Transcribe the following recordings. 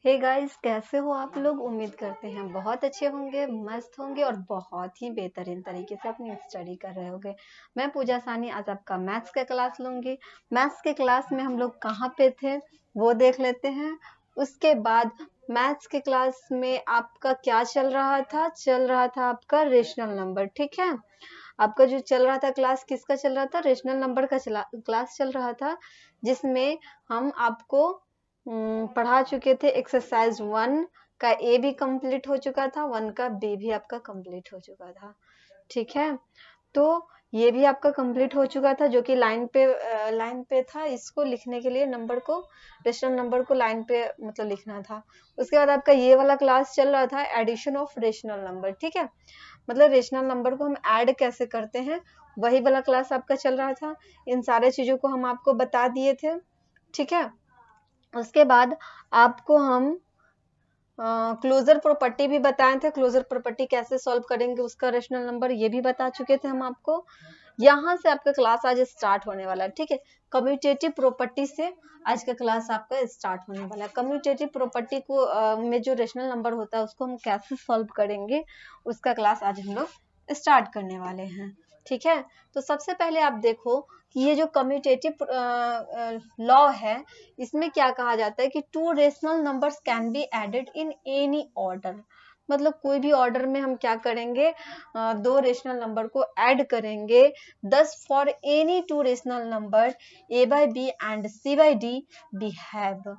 Hey guys, कैसे हो आप लोग। उम्मीद करते हैं बहुत अच्छे होंगे, मस्त होंगे और बहुत ही बेहतरीन तरीके से अपनी स्टडी कर रहे होंगे। मैं पूजा सानी आज आपका मैथ्स का क्लास लूंगी। मैथ्स के क्लास में हम लोग कहाँ पे थे वो देख लेते हैं। उसके बाद मैथ्स के क्लास में आपका क्या चल रहा था आपका रेशनल नंबर। ठीक है, आपका जो चल रहा था क्लास किसका चल रहा था, रेशनल नंबर का क्लास चल रहा था, जिसमें हम आपको पढ़ा चुके थे। एक्सरसाइज 1 का ए भी कंप्लीट हो चुका था, 1 का बी भी आपका कंप्लीट हो चुका था। ठीक है, तो ये भी आपका कंप्लीट हो चुका था, जो कि लाइन पे था। इसको लिखने के लिए नंबर को, रेशनल नंबर को लाइन पे मतलब लिखना था। उसके बाद आपका ये वाला क्लास चल रहा था एडिशन ऑफ रेशनल नंबर। ठीक है, मतलब रेशनल नंबर को हम ऐड कैसे करते हैं, वही वाला क्लास आपका चल रहा था। इन सारे चीजों को हम आपको बता दिए थे। ठीक है, उसके बाद आपको हम क्लोजर प्रॉपर्टी भी बताए थे। क्लोजर प्रॉपर्टी कैसे सॉल्व करेंगे, उसका रेशनल नंबर ये भी बता चुके थे हम आपको। यहाँ से आपका क्लास आज स्टार्ट होने वाला है। ठीक है, कम्यूटेटिव प्रॉपर्टी से आज का क्लास आपका स्टार्ट होने वाला है। कम्यूटेटिव प्रॉपर्टी को में जो रेशनल नंबर होता है उसको हम कैसे सॉल्व करेंगे, उसका क्लास आज हम लोग स्टार्ट करने वाले हैं। ठीक है, तो सबसे पहले आप देखो कि ये जो कम्यूटेटिव लॉ है, इसमें क्या कहा जाता है कि two rational numbers can be added in any order. मतलब कोई भी ऑर्डर में हम क्या करेंगे, दो रेशनल नंबर को ऐड करेंगे। Thus for any two rational number A by B and C by D we have.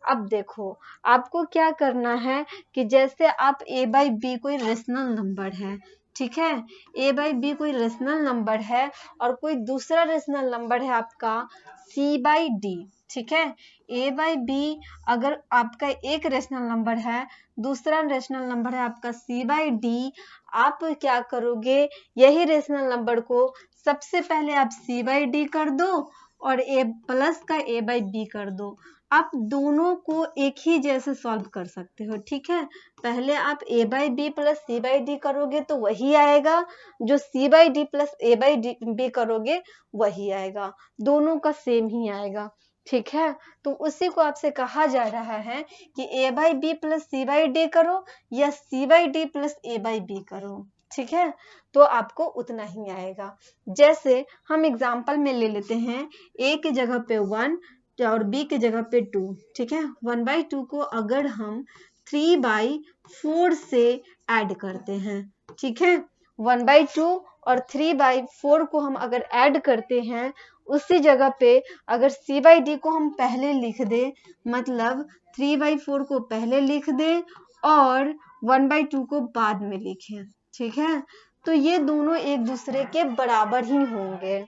अब देखो आपको क्या करना है कि जैसे आप ए बाई बी कोई रेशनल नंबर है, ठीक है, ए बाई बी कोई रेशनल नंबर है और कोई दूसरा रेशनल नंबर है आपका सी बाई डी। ठीक है, ए बाई बी अगर आपका एक रेशनल नंबर है, दूसरा रेशनल नंबर है आपका सी बाई डी, आप क्या करोगे, यही रेशनल नंबर को सबसे पहले आप सी बाई डी कर दो और ए प्लस का ए बाई बी कर दो। आप दोनों को एक ही जैसे सॉल्व कर सकते हो। ठीक है, पहले आप A by B plus C by D करोगे तो वही आएगा, जो C by D plus A by B करोगे वही आएगा, दोनों का सेम ही आएगा। ठीक है, तो उसी को आपसे कहा जा रहा है कि A by B plus C by D करो या C by D plus A by B करो। ठीक है, तो आपको उतना ही आएगा। जैसे हम एग्जाम्पल में ले लेते हैं, ए की जगह पे 1 और बी की जगह पे 2। ठीक है, 1/2 को अगर हम 3/4 से ऐड करते हैं, ठीक है, 1/2 और 3/4 को हम अगर ऐड करते हैं, उसी जगह पे अगर सी बाई डी को हम पहले लिख दे, मतलब 3/4 को पहले लिख दे और 1/2 को बाद में लिखें। ठीक है, तो ये दोनों एक दूसरे के बराबर ही होंगे।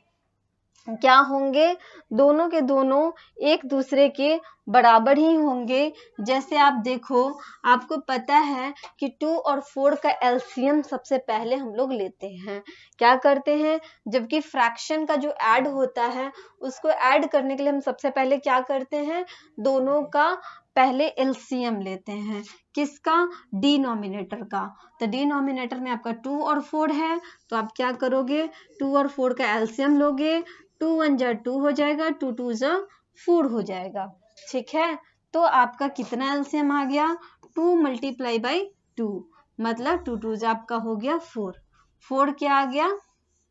क्या होंगे, दोनों के दोनों एक दूसरे के बराबर ही होंगे। जैसे आप देखो, आपको पता है कि 2 और 4 का एलसीएम सबसे पहले हम लोग लेते हैं। क्या करते हैं, जबकि फ्रैक्शन का जो ऐड होता है उसको ऐड करने के लिए हम सबसे पहले क्या करते हैं, दोनों का पहले एलसीएम लेते हैं। किसका, डिनोमिनेटर का। तो डिनोमिनेटर में आपका 2 और 4 है, तो आप क्या करोगे, 2 और 4 का एलसीएम लोगे। 2 1 जा 2 हो जाएगा, 2 2 जा 4 हो जाएगा। ठीक है, तो आपका कितना एलसीएम आ गया, 2 मल्टीप्लाई बाई 2, मतलब 2 2 जा आपका हो गया 4। 4 क्या आ गया,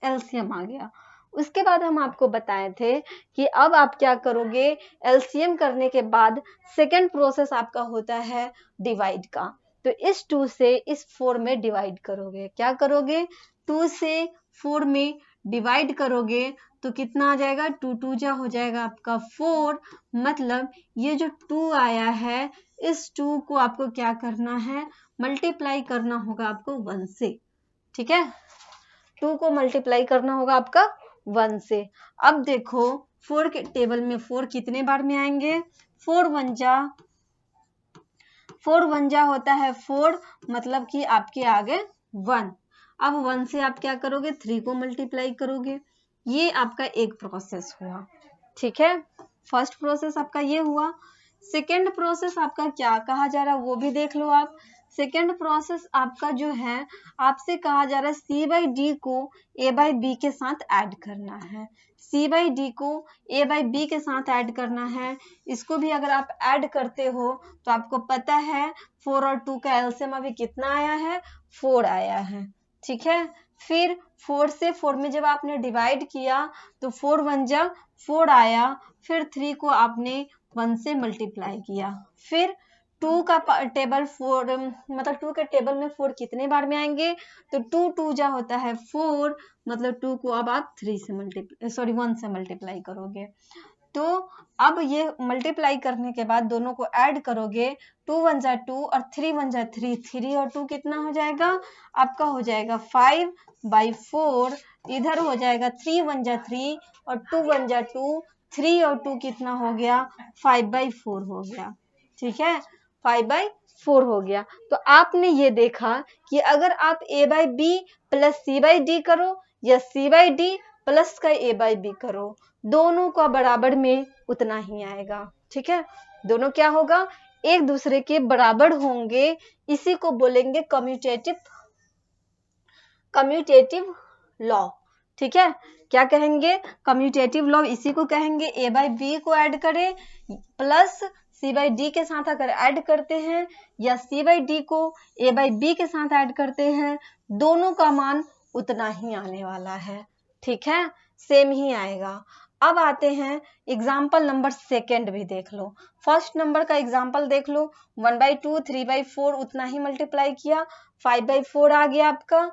एलसीएम आ गया। उसके बाद हम आपको बताए थे कि अब आप क्या करोगे, एलसीएम करने के बाद सेकेंड प्रोसेस आपका होता है डिवाइड का। तो इस 2 से इस 4 में डिवाइड करोगे। क्या करोगे, 2 से 4 में डिवाइड करोगे तो कितना आ जाएगा, 2 2 जा हो जाएगा आपका 4। मतलब ये जो 2 आया है, इस 2 को आपको क्या करना है, मल्टीप्लाई करना होगा आपको 1 से। ठीक है, 2 को मल्टीप्लाई करना होगा आपका 1 से। अब देखो 4 के टेबल में 4 कितने बार में आएंगे, 4 1 जा होता है 4, मतलब कि आपके आगे 1। अब 1 से आप क्या करोगे, 3 को मल्टीप्लाई करोगे। ये आपका एक प्रोसेस हुआ। ठीक है, फर्स्ट प्रोसेस आपका ये हुआ। सेकेंड प्रोसेस आपका क्या कहा जा रहा है वो भी देख लो आप। सेकेंड प्रोसेस आपका जो है, आपसे कहा जा रहा है सी बाई डी को ए बाई बी के साथ ऐड करना है। सी बाई डी को ए बाई बी के साथ ऐड करना है। इसको भी अगर आप ऐड करते हो तो आपको पता है 4 और 2 का एलसीएम अभी कितना आया है, 4 आया है। ठीक है, फिर 4 से 4 में जब आपने डिवाइड किया तो 4 1 जा 4 आया, फिर 3 को आपने 1 से मल्टीप्लाई किया, फिर 2 का टेबल 4 मतलब 2 के टेबल में 4 कितने बार में आएंगे, तो 2 2 जा होता है 4, मतलब 2 को अब आप 1 से मल्टीप्लाई करोगे। तो अब ये मल्टीप्लाई करने के बाद दोनों को ऐड करोगे, 2 1 जा 2 और 3 1 जा 3, 3 और 2 कितना हो जाएगा आपका, हो जाएगा 5/4। इधर हो जाएगा 3 1 जा 3 और 2 1 जा 2, 3 और 2 कितना हो गया, 5/4 हो गया। ठीक है, 5/4 हो गया। तो आपने ये देखा कि अगर आप a by B plus c by D करो या c बाई डी प्लस का a बाई बी करो, दोनों का बराबर में उतना ही आएगा। ठीक है, दोनों क्या होगा, एक दूसरे के बराबर होंगे। इसी को बोलेंगे कम्यूटेटिव लॉ। ठीक है, क्या कहेंगे, कम्यूटेटिव लॉ इसी को कहेंगे। a बाई बी को ऐड करें प्लस c बाई डी के साथ अगर ऐड करते हैं या c बाई डी को a बाई बी के साथ ऐड करते हैं, दोनों का मान उतना ही आने वाला है। ठीक है, सेम ही आएगा। अब आते हैं एग्जाम्पल नंबर सेकेंड भी देख लो। फर्स्ट नंबर का एग्जाम्पल देख लो, 1/2 3/4 उतना ही मल्टीप्लाई किया, 5/4 आ गया आपका।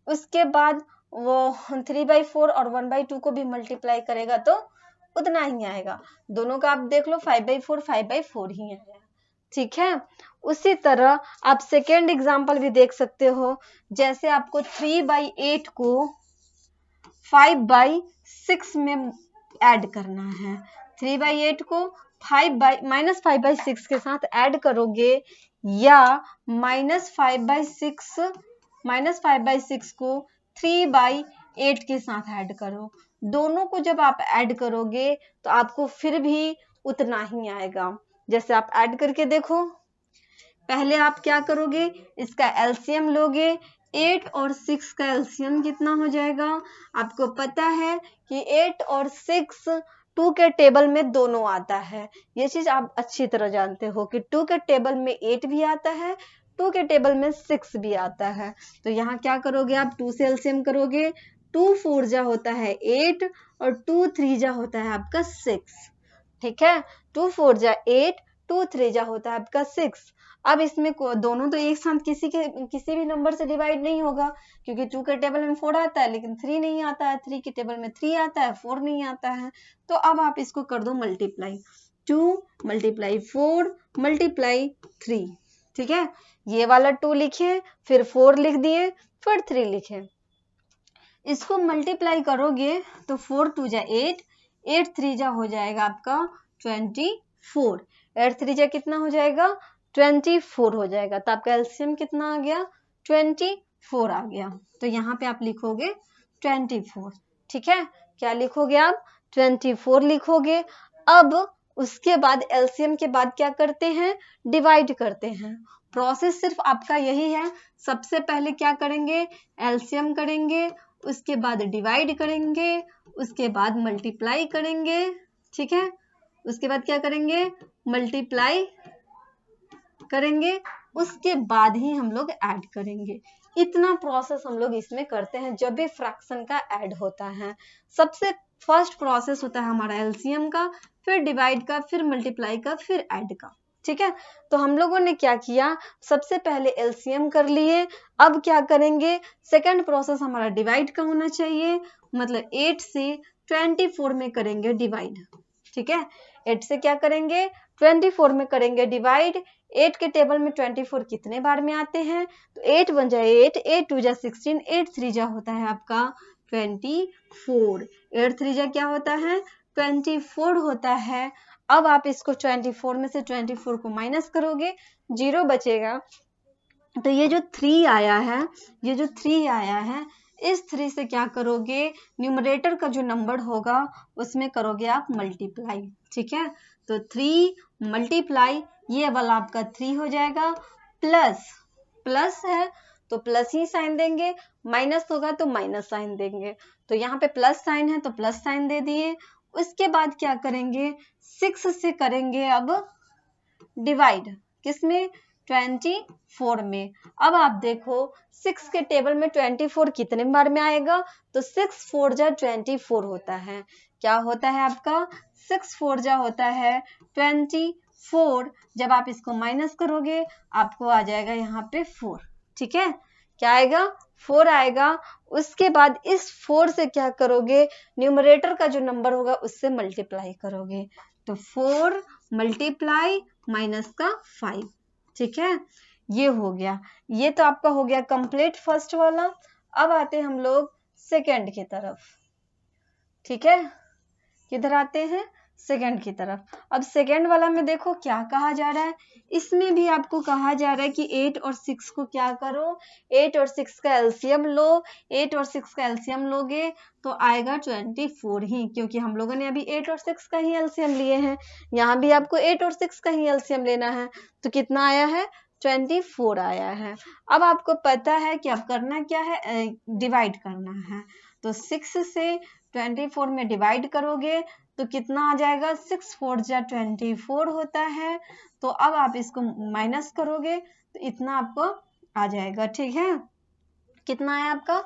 उसके बाद वो 3/4 और 1/2 को भी मल्टीप्लाई करेगा तो उतना ही आएगा। दोनों का आप देख लो, 5/4 ही आया। ठीक है, उसी तरह आप सेकेंड एग्जाम्पल भी देख सकते हो। जैसे आपको 3/8 को 5/6 में ऐड करना है, 3/8 को -5/6 के साथ ऐड करोगे या -5/6 को 3/8 के साथ ऐड करो। दोनों को जब आप ऐड करोगे तो आपको फिर भी उतना ही आएगा। जैसे आप ऐड करके देखो, पहले आप क्या करोगे, इसका एलसीएम लोगे। 8 और 6 का एलसीएम कितना हो जाएगा, आपको पता है कि 8 और 6 2 के टेबल में दोनों आता है। ये चीज आप अच्छी तरह जानते हो कि 2 के टेबल में 8 भी आता है, 2 के टेबल में 6 भी आता है। तो यहाँ क्या करोगे, आप 2 से एलसीएम करोगे, 2 4 जा होता है 8 और 2 3 जा होता है आपका 6। ठीक है, 2 4 जा 8, 2 3 जा होता है आपका 6। अब इसमें दोनों तो एक साथ किसी भी नंबर से डिवाइड नहीं होगा, क्योंकि 2 के टेबल में 4 आता है लेकिन 3 नहीं आता है, 3 के टेबल में 3 आता है, 4 नहीं आता है। तो अब आप इसको कर दो मल्टीप्लाई, 2 × 4 × 3। ठीक है, ये वाला 2 लिखे, फिर 4 लिख दिए, फिर 3 लिखे। इसको मल्टीप्लाई करोगे तो 4 2 जा 8, 8 3 जा हो जाएगा आपका 24, 8 3 जा कितना हो जाएगा 24 हो जाएगा। तो आपका एलसीएम कितना आ गया, 24 आ गया। तो यहाँ पे आप लिखोगे 24। ठीक है, क्या लिखोगे आप, 24 लिखोगे। अब उसके बाद एलसीएम के बाद क्या करते हैं, डिवाइड करते हैं। प्रोसेस सिर्फ आपका यही है, सबसे पहले क्या करेंगे, एलसीएम करेंगे, उसके बाद डिवाइड करेंगे, उसके बाद मल्टीप्लाई करेंगे। ठीक है, उसके बाद क्या करेंगे, मल्टीप्लाई करेंगे, उसके बाद ही हम लोग ऐड करेंगे। इतना प्रोसेस हम लोग इसमें करते हैं जब भी फ्रैक्शन का ऐड होता है। सबसे फर्स्ट प्रोसेस होता है हमारा एलसीएम का, फिर डिवाइड का, फिर मल्टीप्लाई का, फिर ऐड का। ठीक है, तो हम लोगों ने क्या किया, सबसे पहले एलसीएम कर लिए। अब क्या करेंगे, सेकंड प्रोसेस हमारा डिवाइड का होना चाहिए, मतलब 8 से 24 में करेंगे डिवाइड। ठीक है, 8 से क्या करेंगे, 24 में करेंगे डिवाइड। 8 के टेबल में 24 कितने बार में आते हैं, तो 8 1 जा 8, 8 2 जा 16, 8 3 जा होता है आपका 24, 8 3 जा क्या होता है 24 होता है। अब आप इसको 24 में से 24 को माइनस करोगे, 0 बचेगा। तो ये जो 3 आया है, ये जो 3 आया है, इस 3 से क्या करोगे, न्यूमरेटर का जो नंबर होगा उसमें करोगे आप मल्टीप्लाई। ठीक है, तो 3 मल्टीप्लाई ये वाला आपका 3 हो जाएगा, प्लस प्लस है तो प्लस ही साइन देंगे, माइनस होगा तो माइनस साइन देंगे। तो यहाँ पे प्लस साइन है तो प्लस साइन दे दिए। उसके बाद क्या करेंगे, 6 से करेंगे अब डिवाइड, किसमें, 24 में। अब आप देखो 6 के टेबल में 24 कितने बार में आएगा, तो 6 4 जा 24 होता है। क्या होता है आपका, 6 4 जा होता है 24। जब आप इसको माइनस करोगे आपको आ जाएगा यहाँ पे 4, ठीक है, क्या आएगा, 4 आएगा। उसके बाद इस 4 से क्या करोगे, न्यूमरेटर का जो नंबर होगा उससे मल्टीप्लाई करोगे, तो 4 मल्टीप्लाई माइनस का 5, ठीक है, ये हो गया। ये तो आपका हो गया कंप्लीट फर्स्ट वाला। अब आते हैं हम लोग सेकंड की तरफ, ठीक है, किधर आते हैं, सेकंड की तरफ। अब सेकंड वाला में देखो क्या कहा जा रहा है, इसमें भी आपको कहा जा रहा है कि 8 और 6 को क्या करो, 8 और 6 का एलसीएम लो। 8 और 6 का एलसीएम लोगे तो आएगा 24 ही, क्योंकि हम लोगों ने अभी 8 और 6 का ही एलसीएम लिए हैं। यहाँ भी आपको 8 और 6 का ही एलसीएम लेना है, तो कितना आया है, 24 आया है। अब आपको पता है कि अब करना क्या है, डिवाइड करना है। तो 6 से 24 में डिवाइड करोगे तो कितना आ जाएगा, 6 4 जा 24 होता है। तो अब आप इसको माइनस करोगे तो इतना आपको आ जाएगा, ठीक है, कितना आया आपका,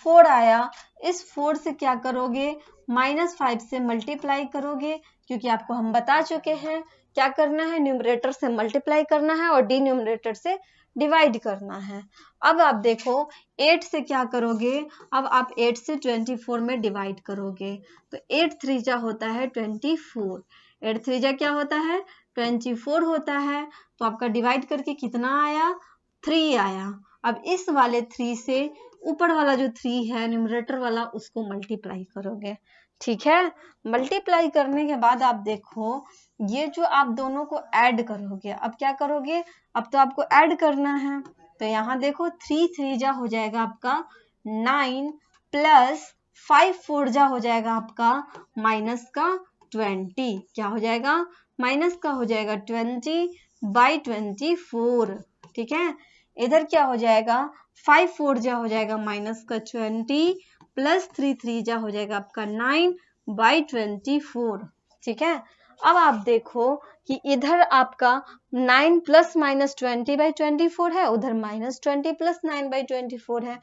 4 आया। इस 4 से क्या करोगे, -5 से मल्टीप्लाई करोगे, क्योंकि आपको हम बता चुके हैं क्या करना है, न्यूमरेटर से मल्टीप्लाई करना है और डिन्यूमरेटर से डिवाइड करना है। अब आप देखो 8 से क्या करोगे, अब आप 8 से 24 में डिवाइड करोगे, तो 8 3 जा होता है 24, 8 3 जा क्या होता है, 24 होता है। तो आपका डिवाइड करके कितना आया, 3 आया। अब इस वाले 3 से ऊपर वाला जो 3 है न्यूमरेटर वाला उसको मल्टीप्लाई करोगे, ठीक है। मल्टीप्लाई करने के बाद आप देखो ये जो आप दोनों को ऐड करोगे, अब क्या करोगे, अब तो आपको ऐड करना है। तो यहाँ देखो 3 3 जा हो जाएगा आपका 9 प्लस 5 4 जा हो जाएगा आपका माइनस का 20, क्या हो जाएगा, माइनस का हो जाएगा 20/24, ठीक है। इधर क्या हो जाएगा, 5 4 जा हो जाएगा माइनस का 20 प्लस 3 3 जा हो जाएगा आपका 9/24, ठीक है। अब आप देखो कि इधर आपका 9 प्लस माइनस 20/24 है, उधर -20 प्लस 9/24 है।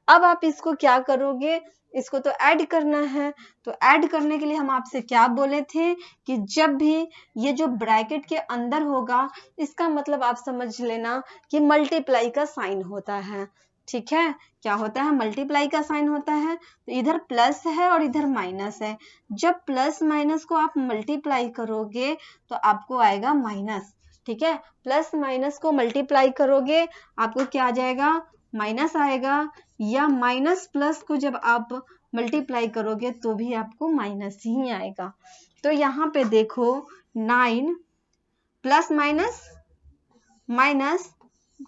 अब आप इसको क्या करोगे, इसको तो ऐड करना है। तो ऐड करने के लिए हम आपसे क्या बोले थे कि जब भी ये जो ब्रैकेट के अंदर होगा इसका मतलब आप समझ लेना कि मल्टीप्लाई का साइन होता है, ठीक है, क्या होता है, मल्टीप्लाई का साइन होता है। तो इधर प्लस है और इधर माइनस है, जब प्लस माइनस को आप मल्टीप्लाई करोगे तो आपको आएगा माइनस, ठीक है, प्लस माइनस को मल्टीप्लाई करोगे आपको क्या आ जाएगा, माइनस आएगा, या माइनस प्लस को जब आप मल्टीप्लाई करोगे तो भी आपको माइनस ही आएगा। तो यहाँ पे देखो 9 प्लस माइनस माइनस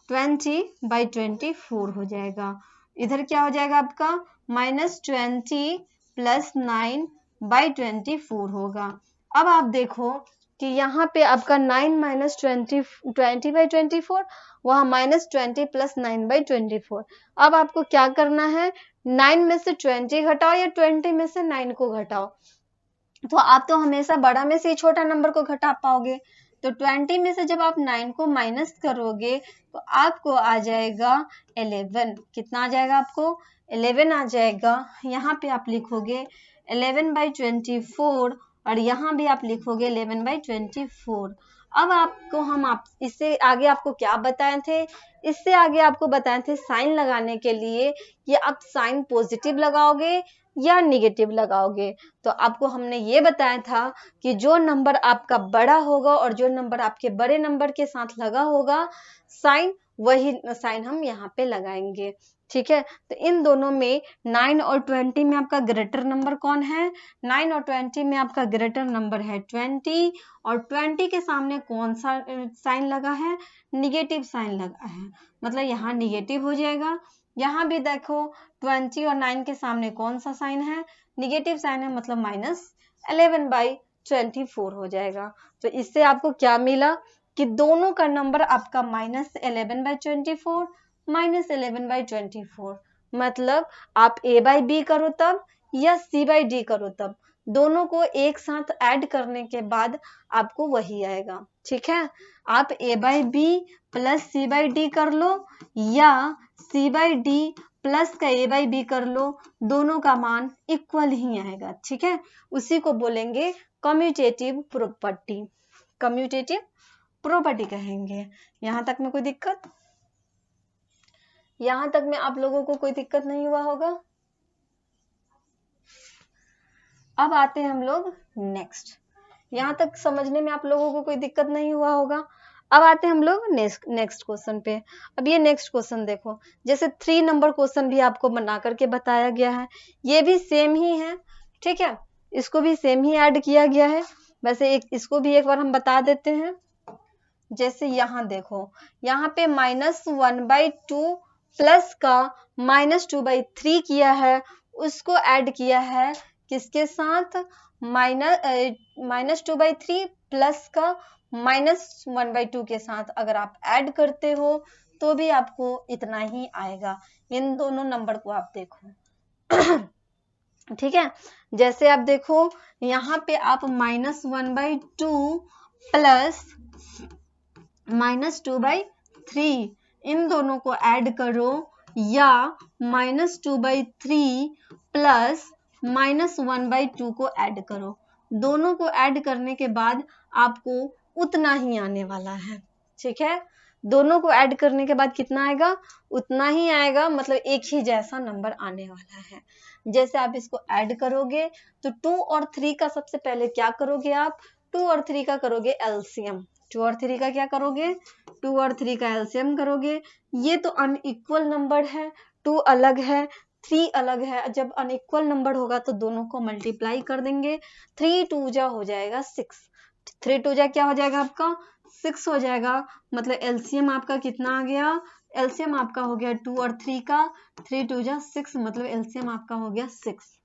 20/24 हो जाएगा। इधर क्या हो जाएगा आपका -20 प्लस 9/24 होगा। अब आप देखो कि यहाँ पे आपका 9 माइनस 20/24, वहाँ -20 प्लस 9/24। अब आपको क्या करना है, 9 में से 20 घटाओ या 20 में से 9 को घटाओ। तो आप तो हमेशा बड़ा में से ही छोटा नंबर को घटा पाओगे। तो 20 में से जब आप 9 को माइनस करोगे तो आपको आ जाएगा 11, कितना आ जाएगा आपको, 11 आ जाएगा। यहाँ पे आप लिखोगे 11/24 और यहाँ भी आप लिखोगे 11/24। अब आपको इससे आगे आपको क्या बताए थे, इससे आगे आपको बताए थे साइन लगाने के लिए कि आप साइन पॉजिटिव लगाओगे या निगेटिव लगाओगे। तो आपको हमने ये बताया था कि जो नंबर आपका बड़ा होगा और जो नंबर आपके बड़े नंबर के साथ लगा होगा साइन, वही साइन हम यहाँ पे लगाएंगे, ठीक है। तो इन दोनों में 9 और 20 में आपका ग्रेटर नंबर कौन है, 9 और 20 में आपका ग्रेटर नंबर है 20, और 20 के सामने कौन सा साइन लगा है, निगेटिव साइन लगा है, मतलब यहाँ निगेटिव हो जाएगा। यहाँ भी देखो 20 और 9 के सामने कौन सा साइन है, निगेटिव साइन है, मतलब -11/24 हो जाएगा। तो इससे आपको क्या मिला कि दोनों का नंबर आपका -11/24 -11/24। मतलब आप a/b करो तब या c/d करो तब, दोनों को एक साथ ऐड करने के बाद आपको वही आएगा। ठीक है, आप a/b प्लस c/d कर लो या c/d प्लस का a/b कर लो, दोनों का मान इक्वल ही आएगा। ठीक है, उसी को बोलेंगे कम्यूटेटिव प्रॉपर्टी, कम्यूटेटिव प्रॉपर्टी कहेंगे। यहां तक में कोई दिक्कत? यहां तक में आप लोगों को कोई दिक्कत नहीं हुआ होगा? अब आते हैं हम लोग नेक्स्ट। यहां तक समझने में आप लोगों को कोई दिक्कत नहीं हुआ होगा। अब आते हैं हम लोग नेक्स्ट क्वेश्चन पे। अब ये नेक्स्ट क्वेश्चन देखो, जैसे 3 नंबर क्वेश्चन भी आपको बना करके बताया गया है, ये भी सेम ही है। ठीक है, इसको भी सेम ही ऐड किया गया है। वैसे इसको भी एक बार हम बता देते हैं। जैसे यहाँ देखो, यहाँ पे -1/2 प्लस का -2/3 किया है, उसको ऐड किया है किसके साथ? -2/3 प्लस का -1/2 के साथ। अगर आप ऐड करते हो तो भी आपको इतना ही आएगा। इन दोनों नंबर को आप देखो। ठीक है, जैसे आप देखो यहाँ पे आप -1/2 प्लस -2/3 इन दोनों को ऐड करो, या -2/3 प्लस -1/2 को ऐड करो। दोनों को ऐड करने के बाद आपको उतना ही आने वाला है। ठीक है, दोनों को ऐड करने के बाद कितना आएगा? उतना ही आएगा, मतलब एक ही जैसा नंबर आने वाला है। जैसे आप इसको ऐड करोगे तो 2 और 3 का सबसे पहले क्या करोगे आप? 2 और 3 का करोगे एलसीएम। 2 और 3 का क्या करोगे? 2 और 3 का एलसीएम करोगे। ये तो अनइक्वल नंबर है, 2 अलग है 3 अलग है। जब अनइक्वल नंबर होगा तो दोनों को मल्टीप्लाई कर देंगे। 3 2 जा हो जाएगा 6, 3 2 जा क्या हो जाएगा आपका? 6 हो जाएगा। मतलब एलसीएम आपका कितना आ गया? एलसीएम आपका हो गया 2 और 3 का, 3 2 जा 6, मतलब एलसीएम आपका हो गया 6।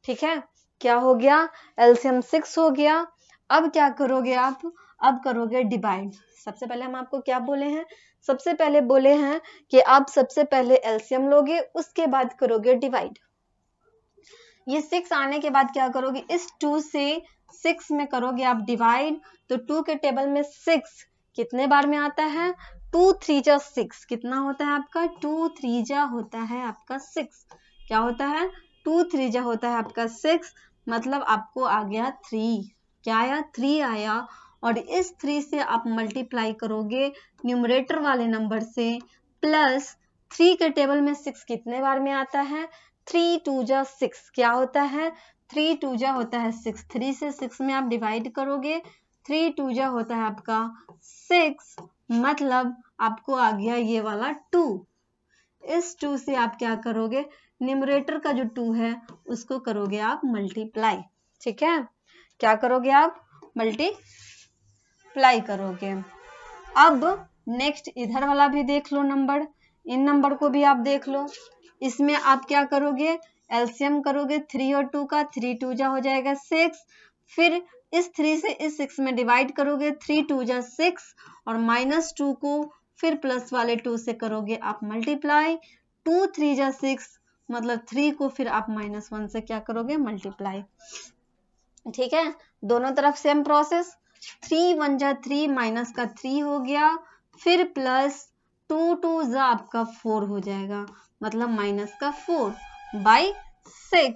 ठीक है, क्या हो गया? एलसीएम 6 हो गया। अब क्या करोगे आप? अब करोगे डिवाइड। सबसे पहले हम आपको क्या बोले हैं? सबसे पहले बोले हैं कि आप सबसे पहले एलसीएम लोगे, उसके बाद करोगे डिवाइड। ये 6 आने के बाद क्या करोगे? इस 2 से 6 में करोगे आप डिवाइड, तो 2 के टेबल में 6 कितने बार में आता है? 2 3 जा 6। कितना होता है आपका? 2 3 जा होता है आपका 6। क्या होता है? 2 3 जा होता है आपका 6, मतलब आपको आ गया 3। क्या आया? 3 आया। और इस 3 से आप मल्टीप्लाई करोगे न्यूमरेटर वाले नंबर से, प्लस 3 के टेबल में 6 कितने बार में आता है? 3 2 जा 6। क्या होता है? 3 2 जा होता है 6। 3 से 6 में आप डिवाइड करोगे, 3 2 जा होता है आपका 6, मतलब आपको आ गया ये वाला 2। इस 2 से आप क्या करोगे? न्यूमरेटर का जो 2 है उसको करोगे आप मल्टीप्लाई। ठीक है, क्या करोगे आप? मल्टीप्लाई करोगे। अब नेक्स्ट इधर वाला भी देख लो नंबर, इन नंबर को भी आप देख लो। इसमें आप क्या करोगे? एलसीएम करोगे 3 और 2 का, 3 2 जा हो जाएगा 6। फिर इस 3 से इस 6 में डिवाइड करोगे, 3 2 जा 6, और -2 को फिर प्लस वाले 2 से करोगे आप मल्टीप्लाई। 2 3 जा 6, मतलब 3 को फिर आप -1 से क्या करोगे? मल्टीप्लाई। ठीक है, दोनों तरफ सेम प्रोसेस। 3 1 जा 3, माइनस का 3 हो गया, फिर प्लस 2 2 जा आपका 4 हो जाएगा, मतलब माइनस का 4/6।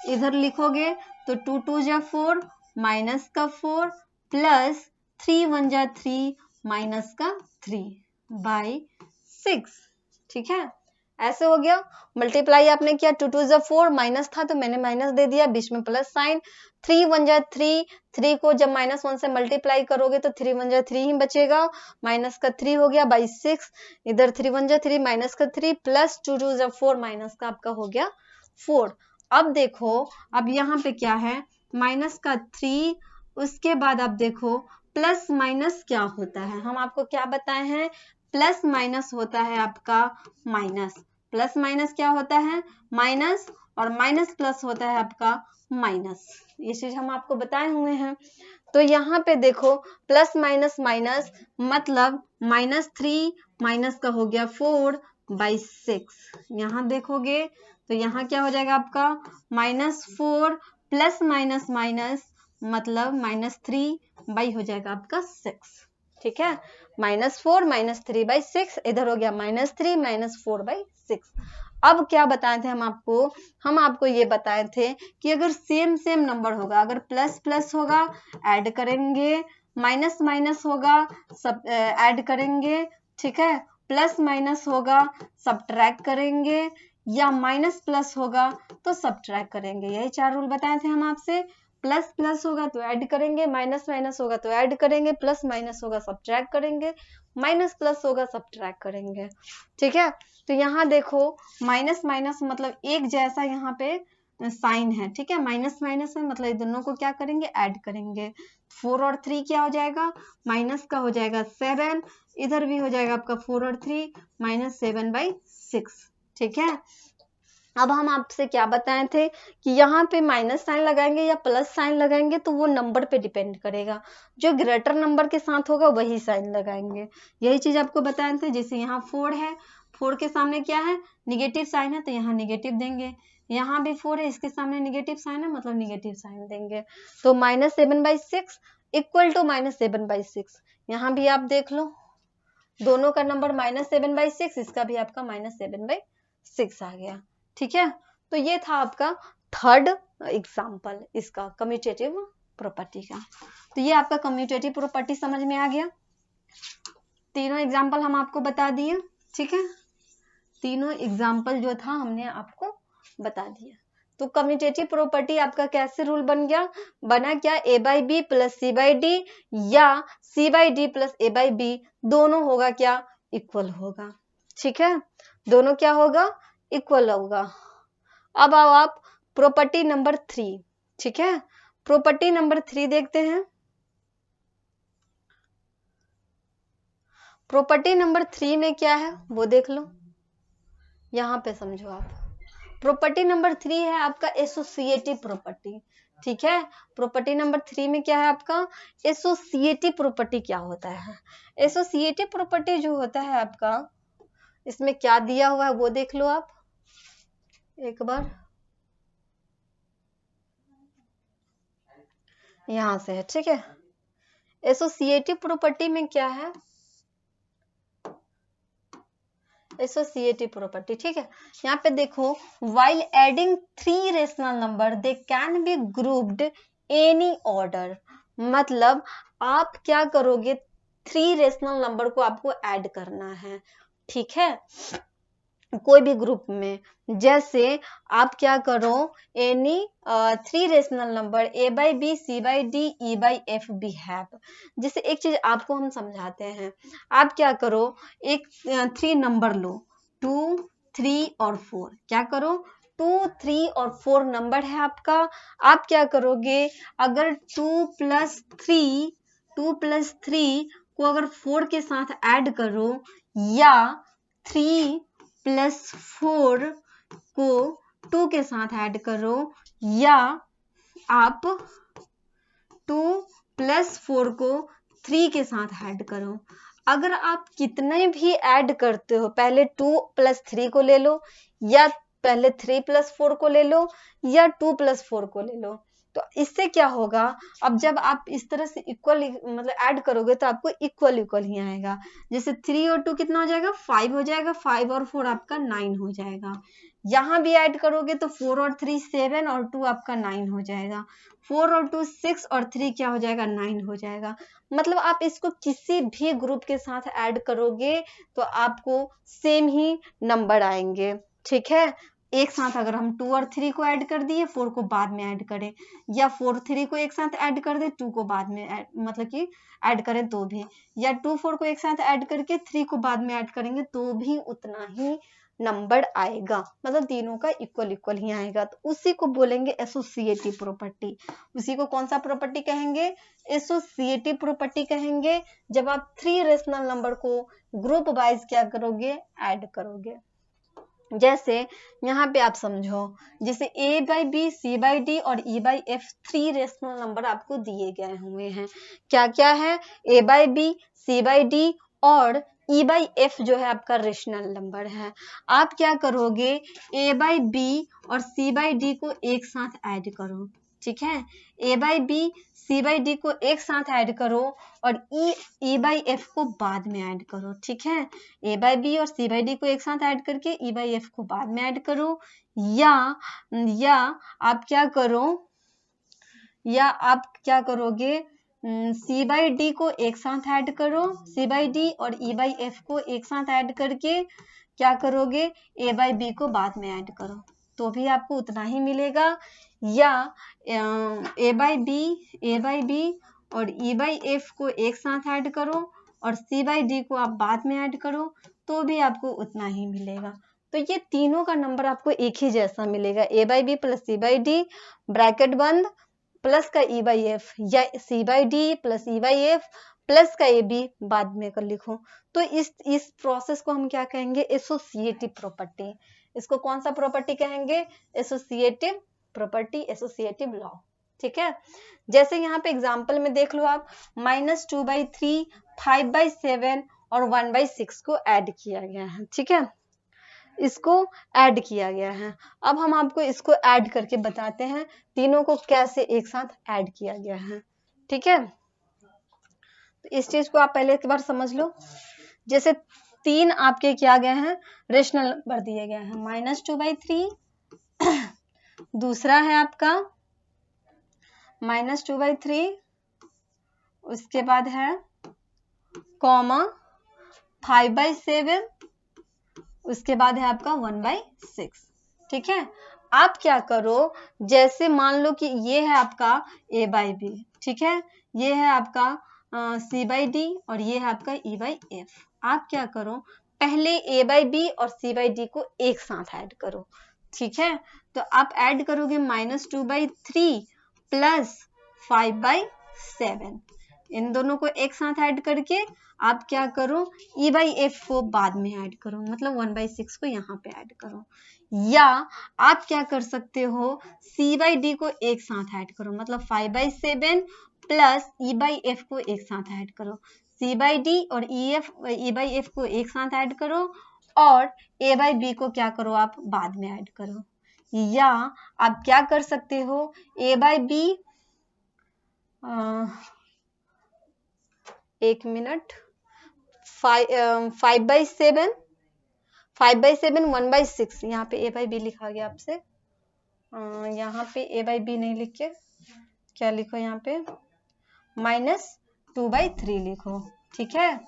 इधर लिखोगे तो 2 2 जा 4, माइनस का 4, प्लस 3 1 जा 3, माइनस का 3/6। ठीक है, ऐसे हो गया। मल्टीप्लाई आपने किया, 2 2 जा 4, माइनस था तो मैंने माइनस दे दिया, बीच में प्लस साइन। 3 1 जा 3, 3 को जब -1 से मल्टीप्लाई करोगे तो 3 1 जा 3 ही बचेगा, माइनस का 3 हो गया बाई 6। इधर 3 1 जा 3, माइनस का 3, प्लस 2 2 जा 4, माइनस का आपका हो गया 4। अब देखो, अब यहाँ पे क्या है? माइनस का 3, उसके बाद आप देखो प्लस माइनस क्या होता है। हम आपको क्या बताए हैं? प्लस माइनस होता है आपका माइनस। प्लस माइनस क्या होता है? माइनस, और माइनस प्लस होता है आपका माइनस। ये चीज हम आपको बताए हुए हैं। तो यहाँ पे देखो प्लस माइनस माइनस मतलब -3 माइनस का हो गया 4/6। यहाँ देखोगे तो यहाँ क्या हो जाएगा आपका -4 प्लस माइनस माइनस मतलब -3 बाई हो जाएगा आपका 6। ठीक है, -4 -3/6 इधर हो गया -3 -4/6। अब क्या बताए थे हम आपको ये बताए थे कि अगर सेम नंबर होगा, अगर प्लस प्लस होगा ऐड करेंगे, माइनस माइनस होगा सब ऐड करेंगे, ठीक है, प्लस माइनस होगा सब्ट्रैक्ट करेंगे, या माइनस प्लस होगा तो सब्ट्रैक्ट करेंगे। यही 4 रूल बताए थे हम आपसे। प्लस प्लस होगा तो ऐड करेंगे, माइनस माइनस होगा तो ऐड करेंगे, प्लस माइनस होगा सब्ट्रैक्ट करेंगे, माइनस प्लस होगा सब्ट्रैक्ट करेंगे। ठीक है, तो यहाँ देखो माइनस माइनस मतलब एक जैसा यहाँ पे साइन है। ठीक है, माइनस माइनस है मतलब दोनों को क्या करेंगे ऐड करेंगे। 4 और 3 क्या हो जाएगा, माइनस का हो जाएगा 7, इधर भी हो जाएगा आपका 4 और 3 -7/6। ठीक है, अब हम आपसे क्या बताए थे कि यहाँ पे माइनस साइन लगाएंगे या प्लस साइन लगाएंगे तो वो नंबर पे डिपेंड करेगा, जो ग्रेटर नंबर के साथ होगा वही साइन लगाएंगे। यही चीज आपको बताए थे। जैसे यहाँ 4 है, 4 के सामने क्या है निगेटिव साइन है तो यहाँ निगेटिव देंगे, यहाँ भी 4 है इसके सामने निगेटिव साइन है मतलब निगेटिव साइन देंगे। तो -7/6 इक्वल टू -7/6। यहाँ भी आप देख लो दोनों का नंबर -7/6, इसका भी आपका -7/6 आ गया। ठीक है, तो ये था आपका थर्ड एग्जाम्पल इसका कम्यूटेटिव प्रॉपर्टी का। तो ये आपका कम्यूटेटिव प्रॉपर्टी समझ में आ गया। तीनों एग्जाम्पल हम आपको बता दिए। ठीक है, तीनों एग्जाम्पल जो था हमने आपको बता दिया। तो कम्यूटेटिव प्रॉपर्टी आपका कैसे रूल बन गया, बना क्या a/b प्लस c/d या c/d प्लस a/b दोनों होगा क्या इक्वल होगा। ठीक है, दोनों क्या होगा इक्वल होगा। अब आओ आप प्रॉपर्टी नंबर 3। ठीक है, प्रॉपर्टी नंबर 3 देखते हैं। प्रॉपर्टी नंबर 3 में क्या है वो देख लो, यहाँ पे समझो आप। प्रॉपर्टी नंबर 3 है आपका एसोसिएटिव प्रॉपर्टी। ठीक है, प्रॉपर्टी नंबर 3 में क्या है आपका एसोसिएटिव प्रॉपर्टी। क्या होता है एसोसिएटिव प्रॉपर्टी जो होता है आपका, इसमें क्या दिया हुआ है वो देख लो आप एक बार, यहां से है। ठीक है, एसोसिएटिव प्रॉपर्टी में क्या है एसोसिएटिव प्रॉपर्टी। ठीक है, यहाँ पे देखो while adding 3 rational number they can be grouped any order। मतलब आप क्या करोगे 3 रेशनल नंबर को आपको ऐड करना है। ठीक है, कोई भी ग्रुप में, जैसे आप क्या करो any 3 rational number a/b c/d e/f be have। जैसे एक चीज आपको हम समझाते हैं, आप क्या करो एक 3 नंबर लो 2 3 और 4। क्या करो 2 3 और 4 नंबर है आपका। आप क्या करोगे अगर 2 + 3 को अगर 4 के साथ ऐड करो, या 3 + 4 को 2 के साथ ऐड करो, या आप 2 + 4 को 3 के साथ ऐड करो। अगर आप कितने भी ऐड करते हो, पहले 2 + 3 को ले लो, या पहले 3 + 4 को ले लो, या 2 + 4 को ले लो, तो इससे क्या होगा अब जब आप इस तरह से इक्वल मतलब ऐड करोगे तो आपको इक्वल ही आएगा। जैसे 3 और 2 कितना हो जाएगा 5 हो जाएगा, 5 और 4 आपका 9 हो जाएगा। यहाँ भी ऐड करोगे तो 4 और 3 7 और 2 आपका 9 हो जाएगा। 4 और 2 6 और 3 क्या हो जाएगा 9 हो जाएगा। मतलब आप इसको किसी भी ग्रुप के साथ ऐड करोगे तो आपको सेम ही नंबर आएंगे। ठीक है, एक साथ अगर हम 2 और 3 को ऐड कर दिए 4 को बाद में ऐड करें, या 4 3 को एक साथ ऐड कर दे 2 को बाद में मतलब कि ऐड करें तो भी, या 2 4 को एक साथ ऐड करके 3 को बाद में ऐड करेंगे तो भी उतना ही नंबर आएगा। मतलब तीनों का इक्वल ही आएगा। तो उसी को बोलेंगे एसोसिएटिव प्रॉपर्टी। उसी को कौन सा प्रॉपर्टी कहेंगे एसोसिएटिव प्रॉपर्टी कहेंगे, जब आप 3 रेशनल नंबर को ग्रुप वाइज क्या करोगे ऐड करोगे। जैसे यहाँ पे आप समझो, जैसे a by B, c by D और e by F 3 rational number आपको दिए गए हुए हैं। क्या क्या है? a by B, c by D और e बाई एफ जो है आपका रेशनल नंबर है। आप क्या करोगे, a बाई बी और c बाई डी को एक साथ ऐड करो, ठीक है। a by B, c by D को एक साथ ऐड करो और e बाई एफ को बाद में ऐड करो, ठीक है। a बाई बी और c बाई डी को एक साथ ऐड करके e बाई एफ को बाद में ऐड करो, या आप क्या करो, या आप क्या करोगे, c बाई डी को एक साथ ऐड करो, c बाई डी और e बाई एफ को एक साथ ऐड करके क्या करोगे, a बाई बी को बाद में ऐड करो, तो भी आपको उतना ही मिलेगा। या a बाई बी और e बाई एफ को एक साथ ऐड करो और c बाई डी को आप बाद में ऐड करो, तो भी आपको उतना ही मिलेगा। तो ये तीनों का नंबर आपको एक ही जैसा मिलेगा, a by B plus c by D bracket बंद प्लस का e बाई एफ, या c by D plus e by F plus का ए बी बाद में कर लिखो। तो इस प्रोसेस को हम क्या कहेंगे, एसोसिएटिव प्रॉपर्टी। इसको कौन सा प्रॉपर्टी कहेंगे, एसोसिएटिव प्रॉपर्टी, एसोसिएटिव लॉ, ठीक है। जैसे यहाँ पे एग्जांपल में देख लो आप, -2/3, 5/7 और 1/6 को ऐड किया गया है, ठीक है, इसको ऐड किया गया है। अब हम आपको इसको ऐड करके बताते हैं तीनों को कैसे एक साथ ऐड किया गया है, ठीक है। तो इस चीज को आप पहले एक बार समझ लो। जैसे 3 आपके क्या गए हैं, रेशनल नंबर दिए गए हैं, -2/3, दूसरा है आपका -2/3, उसके बाद है कॉमा 5/7, उसके बाद है आपका 1/6, ठीक है। आप क्या करो, जैसे मान लो कि ये है आपका a बाई बी, ठीक है, ये है आपका c बाई डी और ये है आपका e बाई एफ। आप क्या करो, पहले a बाई बी और c बाई डी को एक साथ ऐड करो, ठीक है। तो आप ऐड करोगे -2/3 प्लस 5/7, इन दोनों को एक साथ ऐड करके आप क्या करो, e बाई एफ को बाद में ऐड करो, मतलब 1/6 को यहाँ पे ऐड करो। या आप क्या कर सकते हो, c बाई डी को एक साथ ऐड करो, मतलब 5/7 प्लस e बाई एफ को एक साथ ऐड करो, c बाई डी और e बाई एफ को एक साथ ऐड करो और a बाई बी को क्या करो, आप बाद में ऐड करो। या आप क्या कर सकते हो, a बाई बी, एक मिनट, 5/7, 1/6, यहाँ पे a बाई बी लिखा गया आपसे, यहाँ पे a बाई बी नहीं लिख के क्या लिखो, यहाँ पे -2/3 लिखो, ठीक है।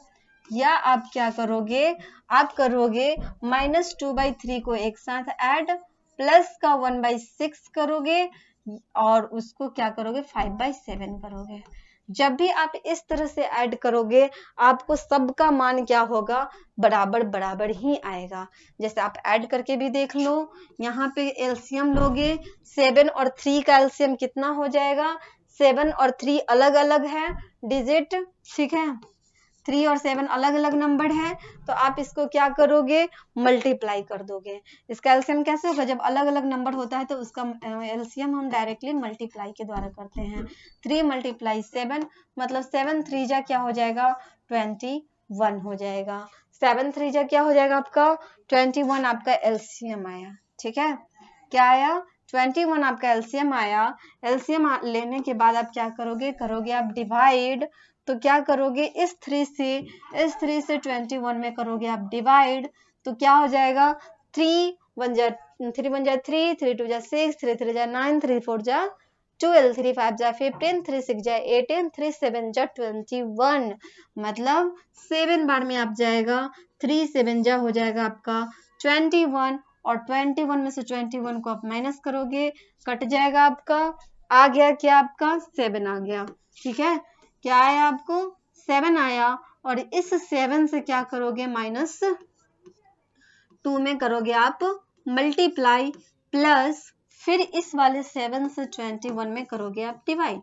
या आप क्या करोगे, आप करोगे -2/3 को एक साथ ऐड प्लस का 1/6 करोगे और उसको क्या करोगे, 5/7 करोगे। जब भी आप इस तरह से ऐड करोगे आपको सबका मान क्या होगा, बराबर बराबर ही आएगा। जैसे आप ऐड करके भी देख लो, यहाँ पे एलसीएम लोगे, 7 और 3 का एलसीएम कितना हो जाएगा, 7 और 3 अलग अलग है डिजिट, ठीक है, 3 और 7 अलग अलग नंबर है, तो आप इसको क्या करोगे, मल्टीप्लाई कर दोगे। इसका एलसीएम कैसे होगा, जब अलग अलग नंबर होता है तो उसका एलसीएम हम डायरेक्टली मल्टीप्लाई के द्वारा करते हैं। 3 × 7 मतलब 7 3 जा क्या हो जाएगा, 21 हो जाएगा। 7 3 जा क्या हो जाएगा आपका 21, आपका एलसीएम आया, ठीक है। क्या आया, 21 आपका एलसीएम आया। एलसीएम लेने के बाद आप क्या करोगे, आप डिवाइड, तो क्या करोगे, इस 3 से 21 में करोगे आप डिवाइड, तो क्या हो जाएगा, 3 1 जा 3, 3 2 जा 6, 3 3 जा 9, 3 4 जा 12, 3 5 जा 15, 3 6 जा 18, 3 7 जा 21, मतलब 7 बार में आप जाएगा, 3 7 जा हो जाएगा आपका 21 और 21 में से 21 को आप माइनस करोगे, कट जाएगा आपका, आ गया क्या, आपका 7 आ गया, ठीक है। क्या आया आपको, 7 आया, और इस 7 से क्या करोगे, -2 में करोगे आप मल्टीप्लाई, प्लस फिर इस वाले 7 से 21 में करोगे आप डिवाइड।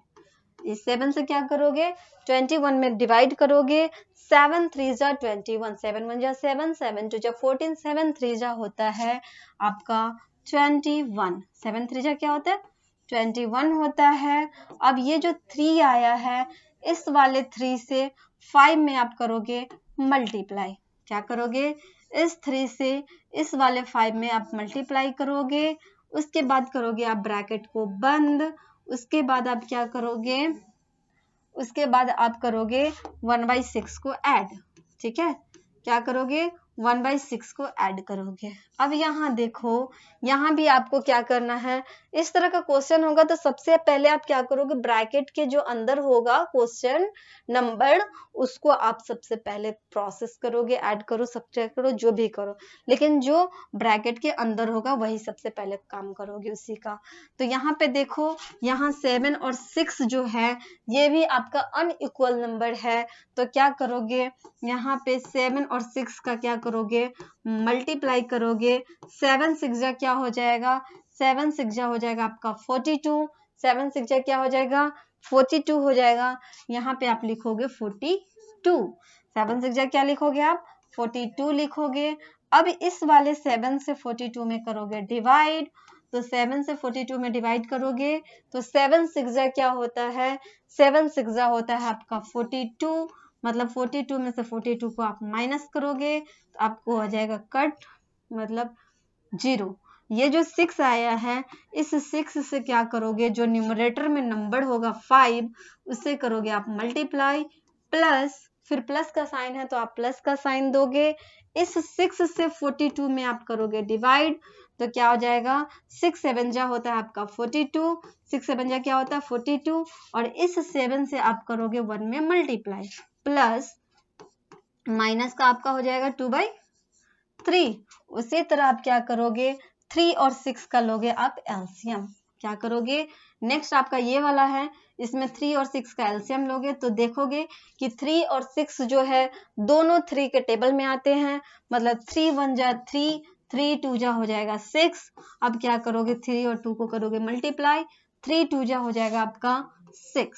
इस 7 से क्या करोगे 21 में डिवाइड करोगे, 7 3 जा 21, 7 1 जा 7, 7 2 जा 14, 7 3 जा होता है आपका 21, 7 3 जा क्या होता है 21 होता है। अब ये जो 3 आया है इस वाले 3 से 5 में आप करोगे मल्टीप्लाई, क्या करोगे इस 3 से इस वाले 5 में आप मल्टीप्लाई करोगे, उसके बाद करोगे आप ब्रैकेट को बंद, उसके बाद आप क्या करोगे, उसके बाद आप करोगे 1/6 को ऐड, ठीक है, क्या करोगे 1/6 को ऐड करोगे। अब यहाँ देखो, यहाँ भी आपको क्या करना है, इस तरह का क्वेश्चन होगा तो सबसे पहले आप क्या करोगे, ब्रैकेट के जो अंदर होगा क्वेश्चन नंबर उसको आप सबसे पहले प्रोसेस करोगे, ऐड करो सब्ट्रैक्ट करो जो भी करो, लेकिन जो ब्रैकेट के अंदर होगा वही सबसे पहले काम करोगे उसी का। तो यहाँ पे देखो, यहाँ 7 और 6 जो है ये भी आपका अनइक्वल नंबर है, तो क्या करोगे यहाँ पे 7 और 6 का क्या करोगे मल्टीप्लाई करोगे, 7 6 जा क्या हो जाएगा, 7 6 जा हो जाएगा आपका 42, 7 6 जा क्या हो जाएगा 42 हो जाएगा, यहाँ पे आप लिखोगे 42, 7 6 जा क्या लिखोगे आप 42 लिखोगे। अब इस वाले 7 से 42 में करोगे डिवाइड, तो 7 से 42 में डिवाइड करोगे तो 7 6 जा क्या होता है 7 6 जा होता है आपका 42, मतलब 42 में से 42 को आप माइनस करोगे तो आपको हो जाएगा कट, मतलब 0। ये जो 6 आया है इस 6 से क्या करोगे, जो न्यूमरेटर में नंबर होगा 5 उससे करोगे आप मल्टीप्लाई, प्लस फिर प्लस का साइन है तो आप प्लस का साइन दोगे, इस 6 से 42 में आप करोगे डिवाइड, तो क्या हो जाएगा 6 7 जा होता है आपका 42, 6 7 जा क्या होता है 42, और इस 7 से आप करोगे 1 में मल्टीप्लाई, प्लस माइनस का आपका हो जाएगा 2/3। उसी तरह आप क्या करोगे 3 और 6 का लोगे आप एलसीएम, क्या करोगे नेक्स्ट आपका ये वाला है, इसमें 3 और 6 का एलसीएम लोगे तो देखोगे कि 3 और 6 जो है दोनों 3 के टेबल में आते हैं, मतलब 3 1 जा 3, 3 2 जा हो जाएगा 6। अब क्या करोगे 3 और 2 को करोगे मल्टीप्लाई, 3 2 जा हो जाएगा आपका 6,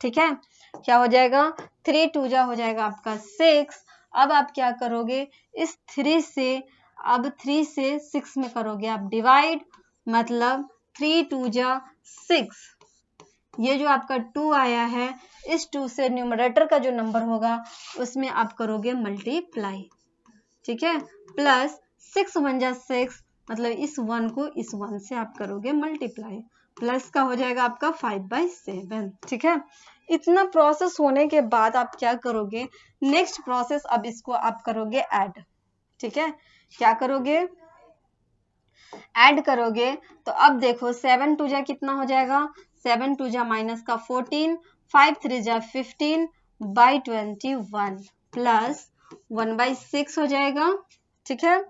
ठीक है, क्या हो जाएगा 3 2 जा हो जाएगा आपका 6। अब आप क्या करोगे इस 3 से, अब 3 से 6 में करोगे आप डिवाइड, मतलब 3 2 जा 6, ये जो आपका 2 आया है इस 2 से न्यूमरेटर का जो नंबर होगा उसमें आप करोगे मल्टीप्लाई, ठीक है, प्लस 6 1 जा 6, मतलब इस 1 को इस 1 से आप करोगे मल्टीप्लाई, प्लस का हो जाएगा आपका 5/7, ठीक है। इतना प्रोसेस होने के बाद आप क्या करोगे नेक्स्ट प्रोसेस, अब इसको आप करोगे ऐड, ठीक है, क्या करोगे ऐड करोगे, तो अब देखो 7 2 जा कितना हो जाएगा 7 2 जा माइनस का 14, 5 3 जा 15/21 प्लस 1/6 हो जाएगा, ठीक है,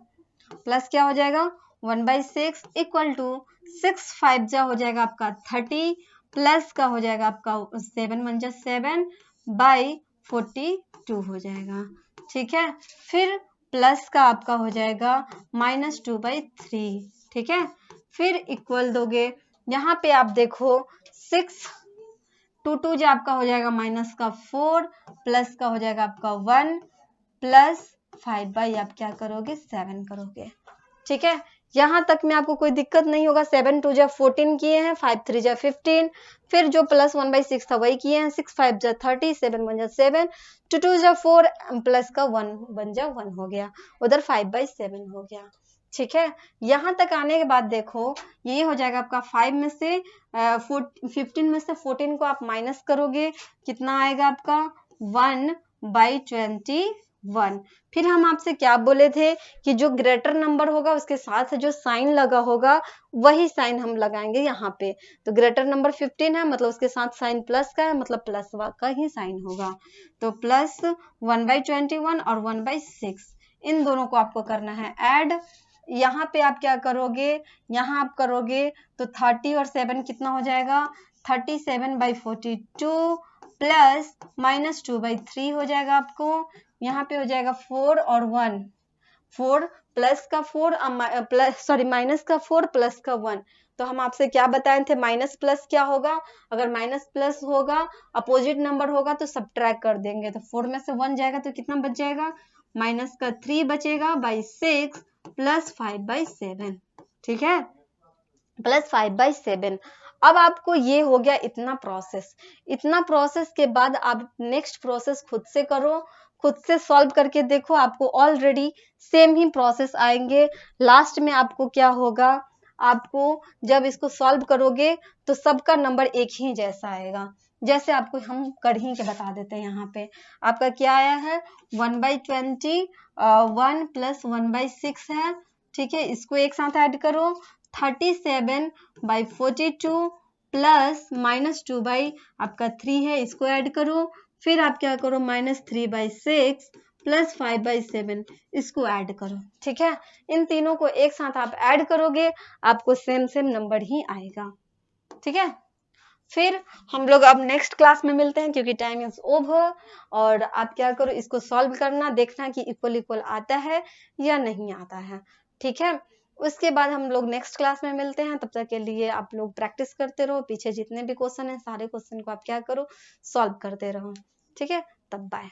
प्लस क्या हो जाएगा 1/6 इक्वल टू 6 5 जा हो जाएगा आपका 30, प्लस का हो जाएगा आपका 7 1 जा 7/42 हो जाएगा, ठीक है, फिर प्लस का आपका हो जाएगा -2/3, ठीक है, फिर इक्वल दोगे, यहाँ पे आप देखो 6 2 2 जो आपका हो जाएगा -4, प्लस का हो जाएगा आपका 1 प्लस 5 आप क्या करोगे 7 करोगे, ठीक है, यहाँ तक में आपको कोई दिक्कत नहीं होगा। 7 2 जा 14 किए हैं, 5 3 जा 15, फिर जो प्लस 1/6 था वही किए हैं, 6 5 जा 30, 7 1 जा 7, 2 2 जा 4, प्लस का 1 1 जा 1 हो गया, उधर 5/7 हो गया, ठीक है। यहाँ तक आने के बाद देखो ये हो जाएगा आपका 5 में से 15 में से 14 को आप माइनस करोगे, कितना आएगा आपका 1/21। फिर हम आपसे क्या बोले थे कि जो ग्रेटर नंबर होगा उसके साथ जो साइन लगा होगा वही साइन हम लगाएंगे यहाँ पे, तो ग्रेटर नंबर 15 है मतलब उसके साथ साइन प्लस का है, मतलब प्लस का ही साइन होगा, तो प्लस 1/21 और 1/6 इन दोनों को आपको करना है ऐड। यहाँ पे आप क्या करोगे, यहाँ आप करोगे तो 30 और 7 कितना हो जाएगा 37/42 प्लस -2/3 हो जाएगा आपको, यहाँ पे हो जाएगा 4 और 1, 4 प्लस का 4 प्लस सॉरी माइनस का 4 प्लस का 1, तो हम आपसे क्या बताए थे, माइनस प्लस क्या होगा, अगर माइनस प्लस होगा अपोजिट नंबर होगा तो सब्ट्रैक्ट कर देंगे, तो 4 में से 1 जाएगा तो कितना बच जाएगा, माइनस का 3 बचेगा बाई 6 प्लस 5/7, ठीक है, प्लस 5/7। अब आपको ये हो गया इतना प्रोसेस के बाद आप नेक्स्ट प्रोसेस खुद से करो, खुद से सॉल्व करके देखो, आपको ऑलरेडी सेम ही प्रोसेस आएंगे। लास्ट में आपको क्या होगा, आपको जब इसको सॉल्व करोगे तो सबका नंबर एक ही जैसा आएगा। जैसे आपको हम कर ही के बता देते हैं, यहाँ पे आपका क्या आया है, 1/20 1 प्लस 1/6 है, ठीक है, इसको एक साथ ऐड करो, 37/42 प्लस -2 आपका 3 है, इसको ऐड करो, फिर आप क्या करो, -3/6 प्लस 5/7 इसको ऐड करो, ठीक है। इन तीनों को एक साथ आप ऐड करोगे, आपको सेम नंबर ही आएगा, ठीक है। फिर हम लोग अब नेक्स्ट क्लास में मिलते हैं, क्योंकि टाइम इज ओवर। और आप क्या करो, इसको सॉल्व करना, देखना कि इक्वल इक्वल आता है या नहीं आता है, ठीक है। उसके बाद हम लोग नेक्स्ट क्लास में मिलते हैं, तब तक के लिए आप लोग प्रैक्टिस करते रहो, पीछे जितने भी क्वेश्चन है सारे क्वेश्चन को आप क्या करो, सॉल्व करते रहो, ठीक है। तब बाय।